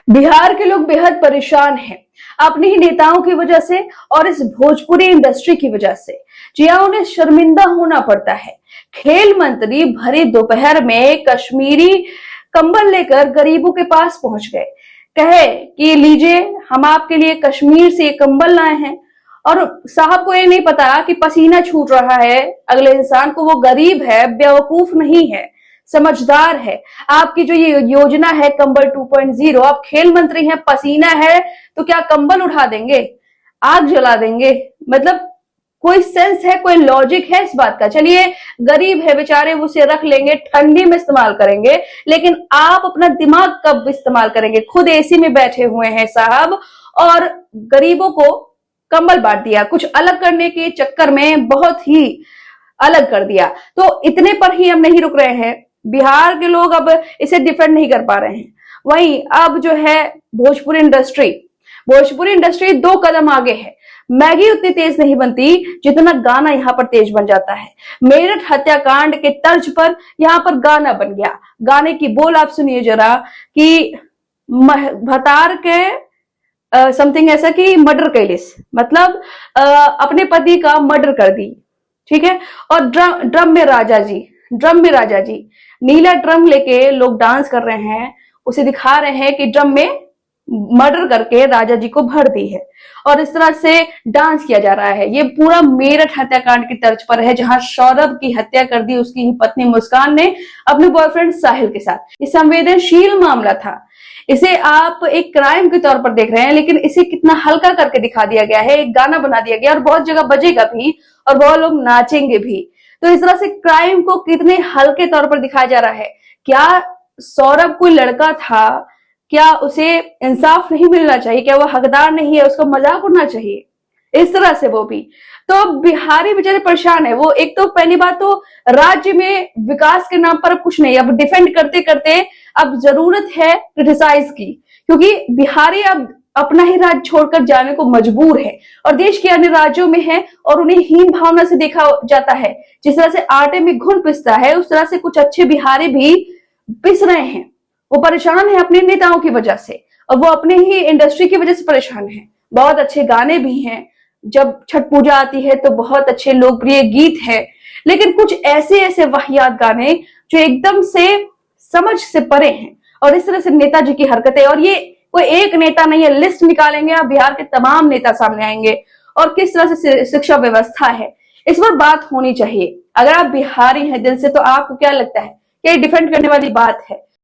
बिहार के लोग बेहद परेशान हैं अपने ही नेताओं की वजह से और इस भोजपुरी इंडस्ट्री की वजह से। जी हाँ, उन्हें शर्मिंदा होना पड़ता है। खेल मंत्री भरी दोपहर में कश्मीरी कंबल लेकर गरीबों के पास पहुंच गए। कहे कि लीजिए, हम आपके लिए कश्मीर से कंबल लाए हैं। और साहब को ये नहीं पता कि पसीना छूट रहा है अगले इंसान को, वो गरीब है, बेवकूफ नहीं है, समझदार है। आपकी जो ये योजना है कंबल 2.0, आप खेल मंत्री हैं, पसीना है तो क्या कंबल उठा देंगे, आग जला देंगे? मतलब कोई सेंस है, कोई लॉजिक है इस बात का? चलिए, गरीब है बेचारे, उसे रख लेंगे, ठंडी में इस्तेमाल करेंगे, लेकिन आप अपना दिमाग कब इस्तेमाल करेंगे? खुद एसी में बैठे हुए हैं साहब और गरीबों को कंबल बांट दिया, कुछ अलग करने के चक्कर में बहुत ही अलग कर दिया। तो इतने पर ही हम नहीं रुक रहे हैं, बिहार के लोग अब इसे डिफेंड नहीं कर पा रहे हैं। वहीं अब जो है भोजपुरी इंडस्ट्री 2 कदम आगे है। मैगी उतनी तेज नहीं बनती जितना गाना यहाँ पर तेज बन जाता है। मेरठ हत्याकांड के तर्ज पर यहाँ पर गाना बन गया। गाने की बोल आप सुनिए जरा कि भतार के समथिंग ऐसा कि मर्डर कैलिस, मतलब अपने पति का मर्डर कर दी, ठीक है। और ड्रम में राजा जी नीला ड्रम लेके लोग डांस कर रहे हैं, उसे दिखा रहे हैं कि ड्रम में मर्डर करके राजा जी को भर दी है और इस तरह से डांस किया जा रहा है। ये पूरा मेरठ हत्याकांड की तर्ज पर है, जहां सौरभ की हत्या कर दी उसकी ही पत्नी मुस्कान ने अपने बॉयफ्रेंड साहिल के साथ। ये संवेदनशील मामला था, इसे आप एक क्राइम के तौर पर देख रहे हैं, लेकिन इसे कितना हल्का करके दिखा दिया गया है, एक गाना बना दिया गया और बहुत जगह बजेगा भी और बहुत लोग नाचेंगे भी। तो इस तरह से क्राइम को कितने हल्के तौर पर दिखाया जा रहा है। क्या सौरभ कोई लड़का था? क्या उसे इंसाफ नहीं मिलना चाहिए? क्या वो हकदार नहीं है? उसको मजाक उड़ना चाहिए इस तरह से? वो भी तो बिहारी बेचारे परेशान है। वो एक तो पहली बात तो राज्य में विकास के नाम पर अब कुछ नहीं, अब डिफेंड करते करते अब जरूरत है क्रिटिसाइज की, क्योंकि बिहारी अब अपना ही राज्य छोड़कर जाने को मजबूर है और देश के अन्य राज्यों में है और उन्हें हीन भावना से देखा जाता है। जिस तरह से आटे में घुन पिसता है, उस तरह से कुछ अच्छे बिहारी भी पिस रहे हैं। वो परेशान है अपने नेताओं की वजह से और वो अपने ही इंडस्ट्री की वजह से परेशान है। बहुत अच्छे गाने भी हैं, जब छठ पूजा आती है तो बहुत अच्छे लोकप्रिय गीत है, लेकिन कुछ ऐसे वाहियात गाने जो एकदम से समझ से परे हैं। और इस तरह से नेताजी की हरकतें, और ये कोई एक नेता नहीं है, लिस्ट निकालेंगे आप, बिहार के तमाम नेता सामने आएंगे। और किस तरह से शिक्षा व्यवस्था है, इस पर बात होनी चाहिए। अगर आप बिहारी हैं दिल से तो आपको क्या लगता है, क्या ये डिफेंड करने वाली बात है?